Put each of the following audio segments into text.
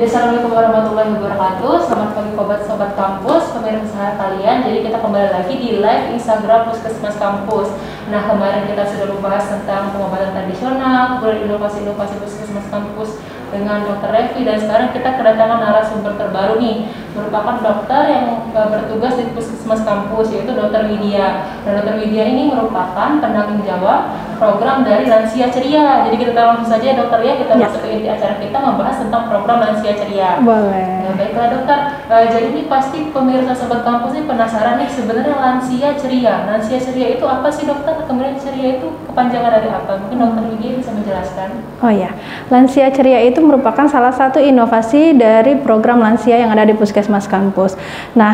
Assalamualaikum warahmatullahi wabarakatuh. Selamat pagi sobat kampus, pemirsa kalian. Jadi kita kembali lagi di live Instagram Puskesmas Kampus. Nah, kemarin kita sudah membahas tentang pengobatan tradisional, kemudian inovasi-inovasi Puskesmas Kampus dengan Dr. Revi, dan sekarang kita kedatangan narasumber terbaru nih, merupakan dokter yang bertugas di Puskesmas Kampus, yaitu Dr. Widya. Dan Dr. Widya ini merupakan penanggung jawab program dari Lansia Ceria. Jadi kita langsung saja dokter ya, kita masuk ke inti acara kita membahas tentang program Lansia Ceria. Boleh. Nah, baiklah dokter, jadi ini pasti pemirsa sobat kampus ini penasaran nih, sebenarnya Lansia Ceria. Lansia Ceria itu apa sih dokter? Kemudian Ceria itu kepanjangan dari apa? Mungkin dokter Widya bisa menjelaskan. Oh ya, Lansia Ceria itu merupakan salah satu inovasi dari program lansia yang ada di Puskesmas Kampus. Nah,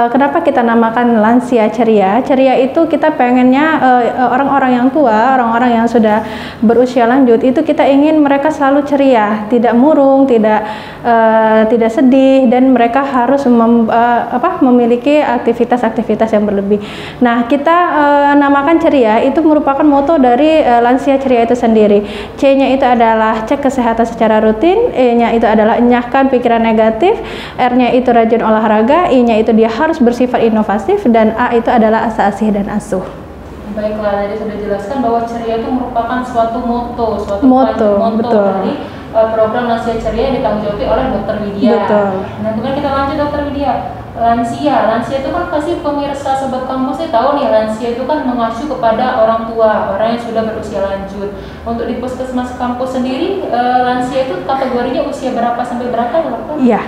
kenapa kita namakan Lansia Ceria? Ceria itu kita pengennya orang-orang yang tua, orang-orang yang sudah berusia lanjut itu kita ingin mereka selalu ceria, tidak murung, tidak sedih, dan mereka harus memiliki aktivitas-aktivitas yang berlebih. Nah, kita namakan ceria itu merupakan moto dari Lansia Ceria itu sendiri. C-nya itu adalah cek kesehatan secara rutin, E-nya itu adalah enyahkan pikiran negatif, R-nya itu rajin olahraga, I-nya itu dia harus bersifat inovatif, dan A itu adalah asa asih dan asuh. Baiklah, tadi sudah jelaskan bahwa ceria itu merupakan suatu moto Betul. dari program Lansia Ceria yang ditanggung jawab oleh Dr. Widya. Betul. Nah, kemudian kita lanjut Dr. Widya. Lansia itu kan pasti pemirsa sobat kampusnya tahu nih, lansia itu kan mengacu kepada orang tua, orang yang sudah berusia lanjut. Untuk di Puskesmas Kampus sendiri, lansia itu kategorinya usia berapa sampai berapa ya dokter? Iya,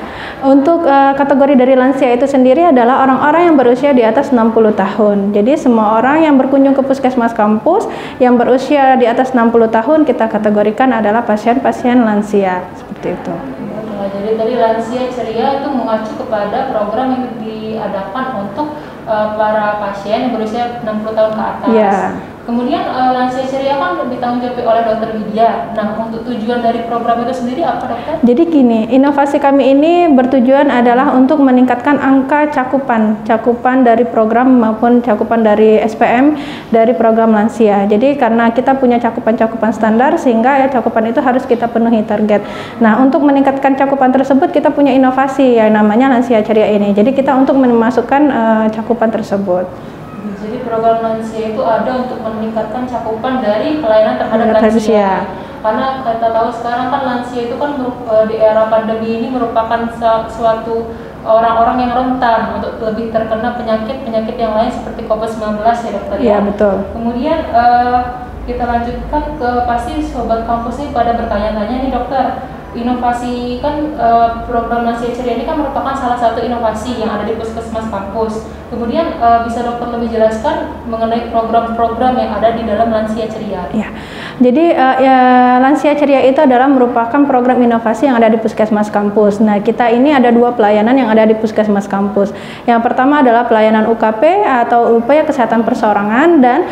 untuk kategori dari lansia itu sendiri adalah orang-orang yang berusia di atas 60 tahun. Jadi semua orang yang berkunjung ke Puskesmas Kampus yang berusia di atas 60 tahun kita kategorikan adalah pasien-pasien lansia, seperti itu. Jadi tadi Lansia Ceria itu mengacu kepada program yang diadakan untuk para pasien yang berusia 60 tahun ke atas. Yeah. Kemudian Lansia Ceria kan ditanggung jawab oleh Dr. Widya. Nah, untuk tujuan dari program itu sendiri apa dokter? Jadi gini, inovasi kami ini bertujuan adalah untuk meningkatkan angka cakupan dari program maupun cakupan dari SPM dari program lansia. Jadi karena kita punya cakupan standar, sehingga ya cakupan itu harus kita penuhi target. Nah, untuk meningkatkan cakupan tersebut kita punya inovasi yang namanya Lansia Ceria ini. Jadi kita untuk memasukkan cakupan tersebut. Jadi program lansia itu ada untuk meningkatkan cakupan dari pelayanan terhadap lansia. Karena kita tahu sekarang kan lansia itu kan di era pandemi ini merupakan suatu orang-orang yang rentan untuk lebih terkena penyakit yang lain seperti COVID-19 ya dokter. Iya, betul. Kemudian kita lanjutkan ke pasti sobat kampus ini pada bertanya-tanya nih dokter. Inovasi kan program Lansia Ceria ini kan merupakan salah satu inovasi yang ada di Puskesmas Kampus. Kemudian bisa dokter lebih jelaskan mengenai program-program yang ada di dalam Lansia Ceria? Ya, jadi Lansia Ceria itu adalah merupakan program inovasi yang ada di Puskesmas Kampus. Nah, kita ini ada dua pelayanan yang ada di Puskesmas Kampus. Yang pertama adalah pelayanan UKP atau upaya kesehatan perseorangan, dan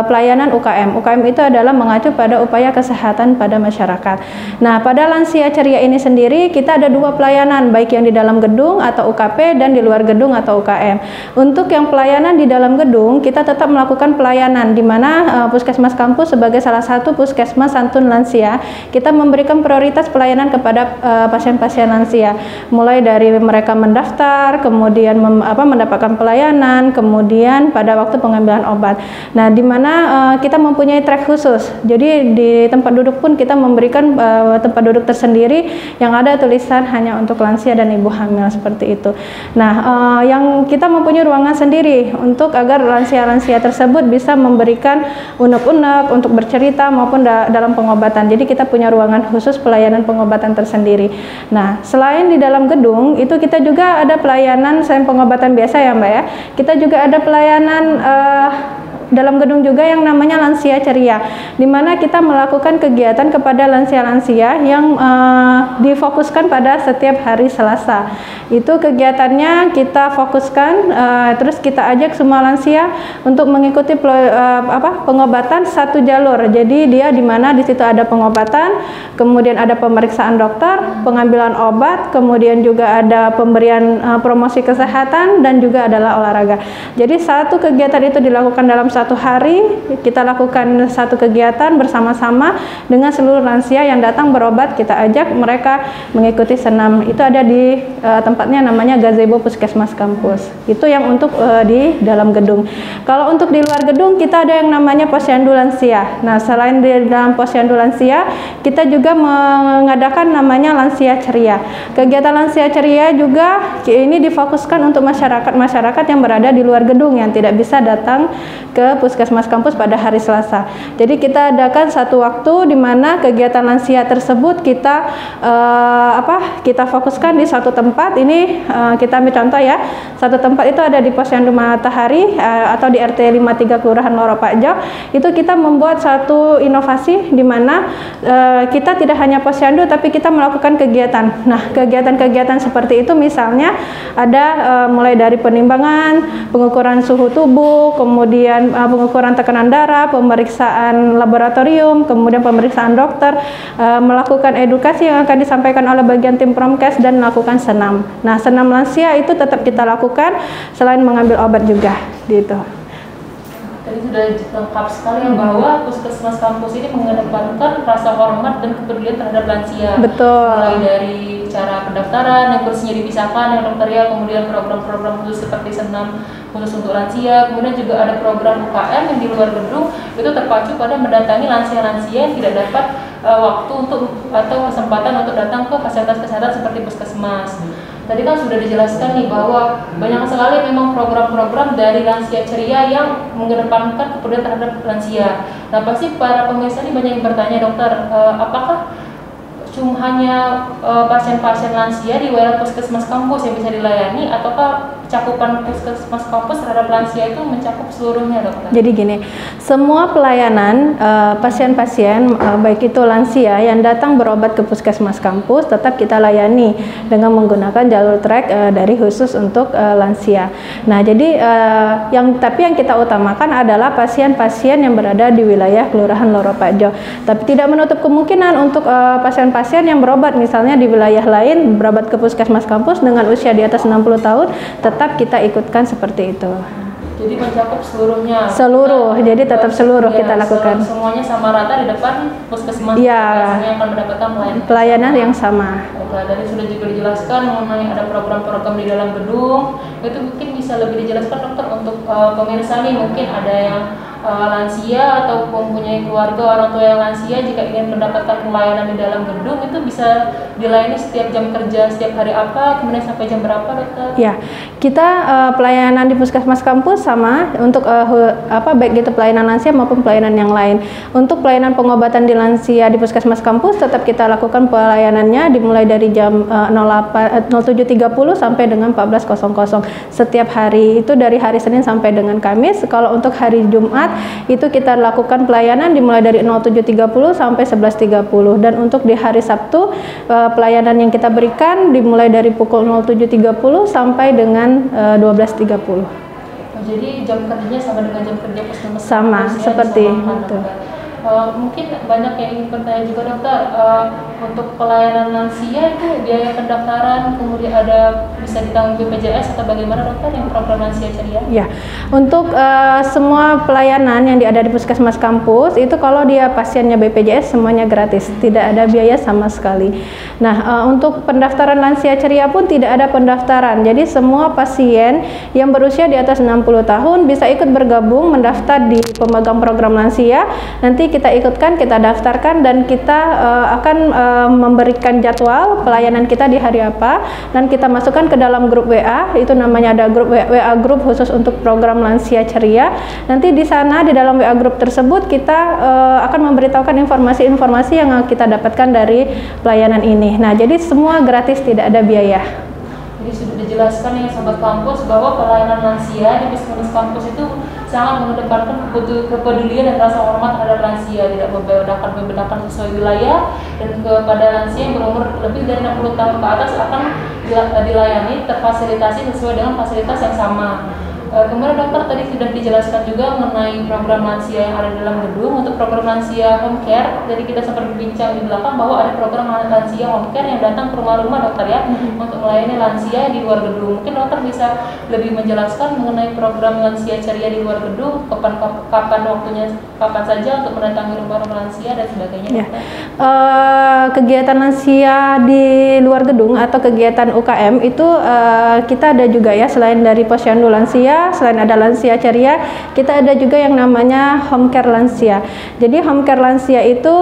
pelayanan UKM. UKM itu adalah mengacu pada upaya kesehatan pada masyarakat. Nah, pada Lansia Ceria ini sendiri kita ada dua pelayanan, baik yang di dalam gedung atau UKP dan di luar gedung atau UKM. Untuk yang pelayanan di dalam gedung, kita tetap melakukan pelayanan di mana Puskesmas Kampus sebagai salah satu puskesmas santun lansia, kita memberikan prioritas pelayanan kepada pasien-pasien lansia, mulai dari mereka mendaftar, kemudian mendapatkan pelayanan, kemudian pada waktu pengambilan obat. Nah, di mana kita mempunyai track khusus. Jadi di tempat duduk pun kita memberikan tempat duduk tersendiri yang ada tulisan hanya untuk lansia dan ibu hamil, seperti itu. Nah, yang kita mempunyai ruangan sendiri untuk agar lansia-lansia tersebut bisa memberikan unek-unek untuk bercerita maupun dalam pengobatan. Jadi kita punya ruangan khusus pelayanan pengobatan tersendiri. Nah, selain di dalam gedung itu kita juga ada pelayanan selain pengobatan biasa ya Mbak ya. Kita juga ada pelayanan dalam gedung juga yang namanya Lansia Ceria, di mana kita melakukan kegiatan kepada lansia-lansia yang difokuskan pada setiap hari Selasa. Itu kegiatannya kita fokuskan, terus kita ajak semua lansia untuk mengikuti pengobatan satu jalur. Jadi dia di mana di situ ada pengobatan, kemudian ada pemeriksaan dokter, pengambilan obat, kemudian juga ada pemberian promosi kesehatan, dan juga adalah olahraga. Jadi satu kegiatan itu dilakukan dalam satu satu hari kita lakukan satu kegiatan bersama-sama dengan seluruh lansia yang datang berobat. Kita ajak mereka mengikuti senam. Itu ada di tempatnya namanya gazebo Puskesmas Kampus. Itu yang untuk di dalam gedung. Kalau untuk di luar gedung kita ada yang namanya posyandu lansia. Nah, selain di dalam posyandu lansia, kita juga mengadakan namanya lansia ceria. Kegiatan lansia ceria juga ini difokuskan untuk masyarakat yang berada di luar gedung yang tidak bisa datang ke Puskesmas Kampus pada hari Selasa. Jadi kita adakan satu waktu di mana kegiatan lansia tersebut kita kita fokuskan di satu tempat. Ini kita ambil contoh ya. Satu tempat itu ada di Posyandu Matahari atau di RT 53 Kelurahan Loro Pakjo. Itu kita membuat satu inovasi di mana kita tidak hanya posyandu tapi kita melakukan kegiatan. Nah, kegiatan-kegiatan seperti itu misalnya ada mulai dari penimbangan, pengukuran suhu tubuh, kemudian pengukuran tekanan darah, pemeriksaan laboratorium, kemudian pemeriksaan dokter, melakukan edukasi yang akan disampaikan oleh bagian tim Promkes dan melakukan senam. Nah, senam lansia itu tetap kita lakukan selain mengambil obat juga gitu. Tadi sudah lengkap sekali ya bahwa Puskesmas Kampus ini mengedepankan rasa hormat dan kepedulian terhadap lansia. Betul. Mulai dari cara pendaftaran, yang kursinya dipisahkan, yang dokternya, kemudian program-program khusus seperti senam khusus untuk lansia, kemudian juga ada program UKM yang di luar gedung itu terpacu pada mendatangi lansia-lansia yang tidak dapat waktu atau kesempatan untuk datang ke fasilitas kesehatan seperti puskesmas. Tadi kan sudah dijelaskan nih bahwa banyak sekali memang program-program dari Lansia Ceria yang mengedepankan kepedulian terhadap lansia. Nah, pasti para pemirsa ini banyak yang bertanya, dokter, apakah cuma hanya pasien-pasien lansia di wilayah Puskesmas Kampus yang bisa dilayani, ataukah cakupan Puskesmas Kampus terhadap lansia itu mencakup seluruhnya, dokter? Jadi gini, semua pelayanan pasien-pasien baik itu lansia yang datang berobat ke Puskesmas Kampus tetap kita layani dengan menggunakan jalur trek dari khusus untuk lansia. Nah, jadi yang kita utamakan adalah pasien-pasien yang berada di wilayah Kelurahan Loro Pakjo. Tapi tidak menutup kemungkinan untuk pasien-pasien yang berobat misalnya di wilayah lain berobat ke Puskesmas Kampus dengan usia di atas 60 tahun tetap kita ikutkan seperti itu. Jadi mencakup seluruhnya. Jadi tetap seluruh ya, kita lakukan. Semuanya sama rata di depan puskesmas. Ya, yang akan mendapatkan pelayanan yang sama. Tadi sudah juga dijelaskan mengenai ada program-program di dalam gedung. Itu mungkin bisa lebih dijelaskan, dokter, untuk pemirsa nih, mungkin ada yang lansia atau mempunyai keluarga orang tua yang lansia, jika ingin mendapatkan pelayanan di dalam gedung itu bisa dilayani setiap jam kerja, setiap hari apa, kemudian sampai jam berapa, dokter? Ya, kita pelayanan di Puskesmas Kampus sama untuk baik itu pelayanan lansia maupun pelayanan yang lain. Untuk pelayanan pengobatan di lansia di Puskesmas Kampus tetap kita lakukan pelayanannya dimulai dari jam 07.30 sampai dengan 14.00 setiap hari. Itu dari hari Senin sampai dengan Kamis. Kalau untuk hari Jumat itu kita lakukan pelayanan dimulai dari 07.30 sampai 11.30, dan untuk di hari Sabtu pelayanan yang kita berikan dimulai dari pukul 07.30 sampai dengan 12.30. Jadi jam kerjanya sama dengan jam kerja puskesmas? Sama, seperti itu. Mungkin banyak yang ingin bertanya juga, dokter, untuk pelayanan lansia itu biaya pendaftaran kemudian ada bisa ditanggung BPJS atau bagaimana, dokter, yang program Lansia Ceria? Ya, untuk semua pelayanan yang ada di Puskesmas Kampus itu kalau dia pasiennya BPJS semuanya gratis, tidak ada biaya sama sekali. Nah, untuk pendaftaran Lansia Ceria pun tidak ada pendaftaran. Jadi semua pasien yang berusia di atas 60 tahun bisa ikut bergabung mendaftar di pemegang program lansia. Nanti kita ikutkan, kita daftarkan, dan kita akan memberikan jadwal pelayanan kita di hari apa, dan kita masukkan ke dalam grup WA. Itu namanya ada grup WA grup khusus untuk program Lansia Ceria. Nanti di sana di dalam WA grup tersebut kita akan memberitahukan informasi-informasi yang kita dapatkan dari pelayanan ini. Nah, jadi semua gratis, tidak ada biaya. Jadi sudah dijelaskan ya Sobat Kampus bahwa pelayanan lansia di Puskesmas Kampus itu sangat mengedepankan kepedulian dan rasa hormat terhadap lansia, tidak membedakan sesuai wilayah, dan kepada lansia yang berumur lebih dari 60 tahun ke atas akan dilayani terfasilitasi sesuai dengan fasilitas yang sama. Kemudian dokter tadi sudah dijelaskan juga mengenai program lansia yang ada di dalam gedung. Untuk program lansia home care, jadi kita sempat berbincang di belakang bahwa ada program lansia home care yang datang ke rumah-rumah dokter ya, untuk melayani lansia di luar gedung. Mungkin dokter bisa lebih menjelaskan mengenai program lansia ceria di luar gedung, kapan waktunya, kapan saja untuk mendatangi rumah-rumah lansia dan sebagainya. Ya. Kegiatan lansia di luar gedung atau kegiatan UKM itu kita ada juga ya, selain dari posyandu lansia, selain ada lansia ceria, kita ada juga yang namanya home care lansia. Jadi home care lansia itu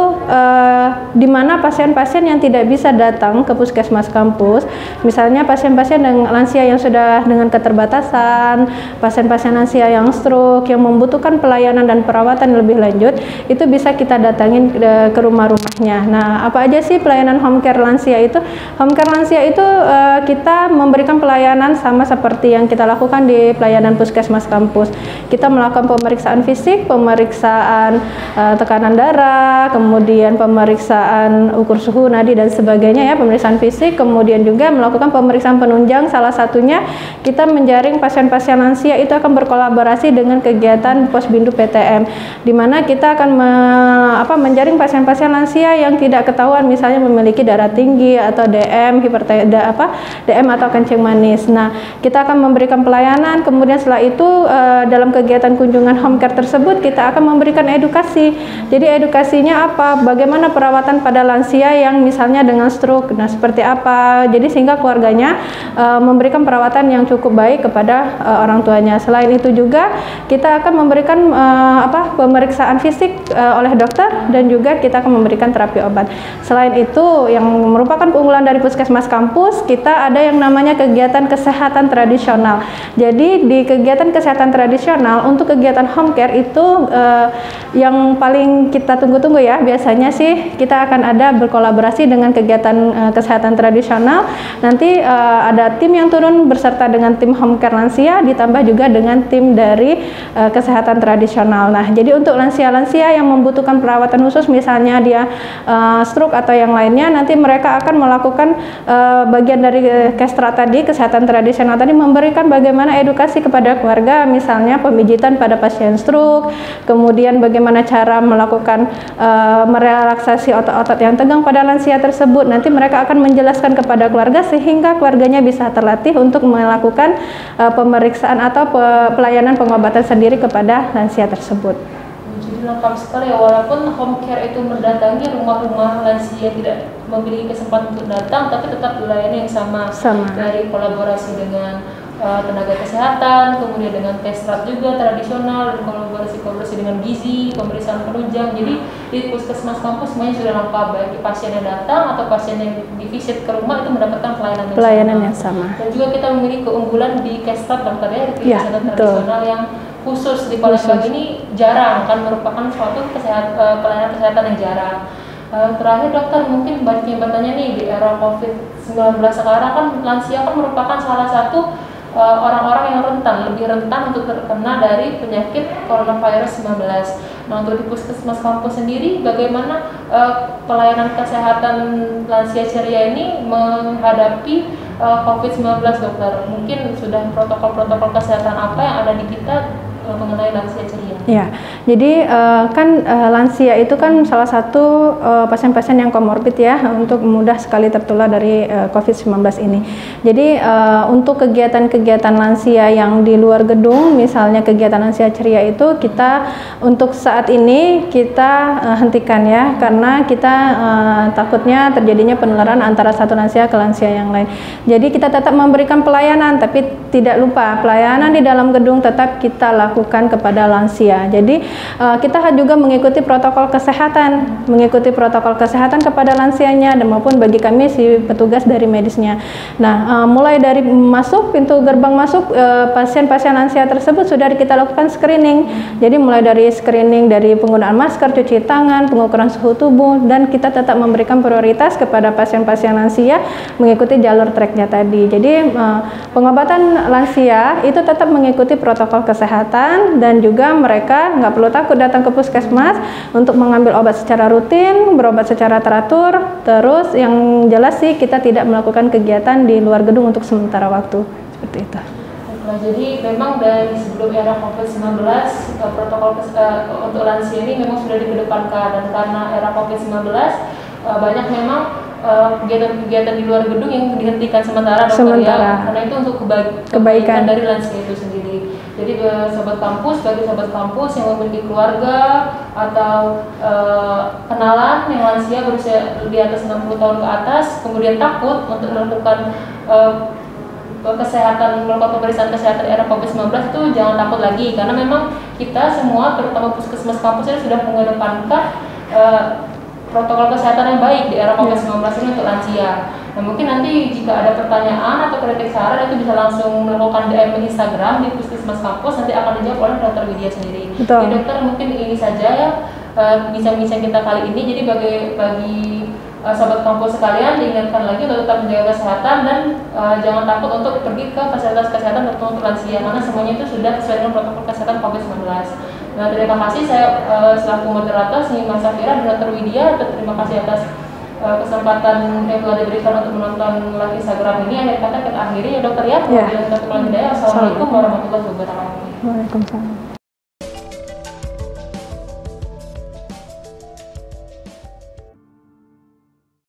di mana pasien-pasien yang tidak bisa datang ke puskesmas kampus, misalnya pasien-pasien dengan lansia yang sudah dengan keterbatasan, pasien-pasien lansia yang stroke, yang membutuhkan pelayanan dan perawatan lebih lanjut, itu bisa kita datangin ke rumah-rumahnya. Nah, apa aja sih pelayanan home care lansia itu? Home care lansia itu kita memberikan pelayanan sama seperti yang kita lakukan di pelayanan puskesmas kampus. Kita melakukan pemeriksaan fisik, pemeriksaan tekanan darah, kemudian pemeriksaan ukur suhu nadi dan sebagainya ya, pemeriksaan fisik, kemudian juga melakukan pemeriksaan penunjang. Salah satunya kita menjaring pasien-pasien lansia itu akan berkolaborasi dengan kegiatan Posbindu PTM, di mana kita akan menjaring pasien-pasien lansia yang tidak ketahuan misalnya memiliki darah tinggi atau DM, DM atau kencing manis. Nah, kita akan memberikan pelayanan. Kemudian setelah itu dalam kegiatan kunjungan home care tersebut kita akan memberikan edukasi. Jadi edukasinya apa? Bagaimana perawatan pada lansia yang misalnya dengan stroke. Nah, seperti apa? Jadi sehingga keluarganya memberikan perawatan yang cukup baik kepada orang tuanya. Selain itu juga kita akan memberikan pemeriksaan fisik oleh dokter dan juga kita akan memberikan terapi obat. Selain itu yang merupakan keunggulan dari puskesmas kampus, kita ada yang namanya kegiatan kesehatan tradisional. Jadi di kegiatan kesehatan tradisional untuk kegiatan home care itu yang paling kita tunggu-tunggu ya, biasanya sih kita akan ada berkolaborasi dengan kegiatan kesehatan tradisional. Nanti ada tim yang turun berserta dengan tim home care lansia, ditambah juga dengan tim dari kesehatan tradisional. Nah, jadi untuk lansia-lansia yang membutuhkan perawatan khusus, misalnya dia stroke atau yang lainnya, nanti mereka akan melakukan bagian dari kestra tadi, kesehatan tradisional tadi, memberikan bagaimana edukasi kepada keluarga, misalnya pemijitan pada pasien stroke, kemudian bagaimana cara melakukan merelaksasi otot-otot yang tegang pada lansia tersebut. Nanti mereka akan menjelaskan kepada keluarga sehingga keluarganya bisa terlatih untuk melakukan pemeriksaan atau pelayanan pengobatan sendiri kepada lansia tersebut. Jadi lengkap sekali ya, walaupun home care itu mendatangi rumah-rumah lansia tidak memiliki kesempatan untuk datang, tapi tetap dilayani yang sama. Dari kolaborasi dengan tenaga kesehatan, kemudian dengan tes lab juga tradisional, dan kolaborasi dengan gizi, pemeriksaan penunjang. Jadi di puskesmas kampus semuanya sudah lengkap, baik pasien yang datang atau pasien yang divisit ke rumah itu mendapatkan pelayanan yang sama. Dan juga kita memiliki keunggulan di tes lab dokter ya, di kesehatan tradisional yang khusus di Palembang ini jarang, kan merupakan suatu pelayanan kesehatan yang jarang. Terakhir dokter, mungkin banyak yang bertanya nih, di era COVID-19 sekarang kan lansia kan merupakan salah satu orang-orang yang lebih rentan untuk terkena dari penyakit coronavirus 19. Nah, untuk di puskesmas kampus sendiri, bagaimana pelayanan kesehatan lansia ceria ini menghadapi COVID-19 dokter? Mungkin sudah protokol-protokol kesehatan apa yang ada di kita mengenai lansia ceria? Ya, jadi lansia itu kan salah satu pasien-pasien yang komorbid ya, untuk mudah sekali tertular dari COVID-19 ini. Jadi untuk kegiatan-kegiatan lansia yang di luar gedung, misalnya kegiatan lansia ceria itu kita untuk saat ini kita hentikan ya, karena kita takutnya terjadinya penularan antara satu lansia ke lansia yang lain. Jadi kita tetap memberikan pelayanan, tapi tidak lupa pelayanan di dalam gedung tetap kita lakukan kepada lansia. Jadi kita juga mengikuti protokol kesehatan, kepada lansianya dan maupun bagi kami si petugas dari medisnya. Nah, mulai dari pintu gerbang masuk pasien-pasien lansia tersebut sudah kita lakukan screening. Jadi mulai dari screening dari penggunaan masker, cuci tangan, pengukuran suhu tubuh, dan kita tetap memberikan prioritas kepada pasien-pasien lansia mengikuti jalur tracknya tadi. Jadi pengobatan lansia itu tetap mengikuti protokol kesehatan, dan juga mereka nggak perlu takut datang ke puskesmas untuk mengambil obat secara rutin, berobat secara teratur. Terus yang jelas sih kita tidak melakukan kegiatan di luar gedung untuk sementara waktu, seperti itu. Nah, jadi memang dari sebelum era COVID-19, protokol untuk lansia ini memang sudah dikedepankan, dan karena era COVID-19 banyak memang kegiatan-kegiatan di luar gedung yang dihentikan sementara, dokter, ya, karena itu untuk kebaikan dari lansia itu sendiri. Jadi sobat kampus, bagi sobat kampus yang memiliki keluarga atau kenalan yang lansia berusia di atas 60 tahun ke atas, kemudian takut untuk melakukan melakukan pemeriksaan kesehatan era COVID-19, itu jangan takut lagi, karena memang kita semua, terutama puskesmas kampus ini sudah mengedepankan protokol kesehatan yang baik di era COVID-19 ini untuk lansia. Nah, mungkin nanti jika ada pertanyaan atau kritik saran itu bisa langsung melakukan DM di Instagram di puskesmas kampus, nanti akan dijawab oleh Dr. Widya sendiri. Jadi dokter, mungkin ini saja ya bincang-bincang kita kali ini. Jadi bagi sobat kampus sekalian, diingatkan lagi untuk tetap menjaga kesehatan dan jangan takut untuk pergi ke fasilitas kesehatan tertentu untuk lansia, karena semuanya itu sudah sesuai dengan protokol kesehatan COVID-19. Nah, terima kasih, saya selaku moderator Mas Safira dan Dr. Widya, terima kasih atas kesempatan yang telah diberikan untuk menonton live Instagram ini. Akhir kata kita akhiri ya dokter ya. Assalamualaikum warahmatullahi wabarakatuh. Waalaikumsalam.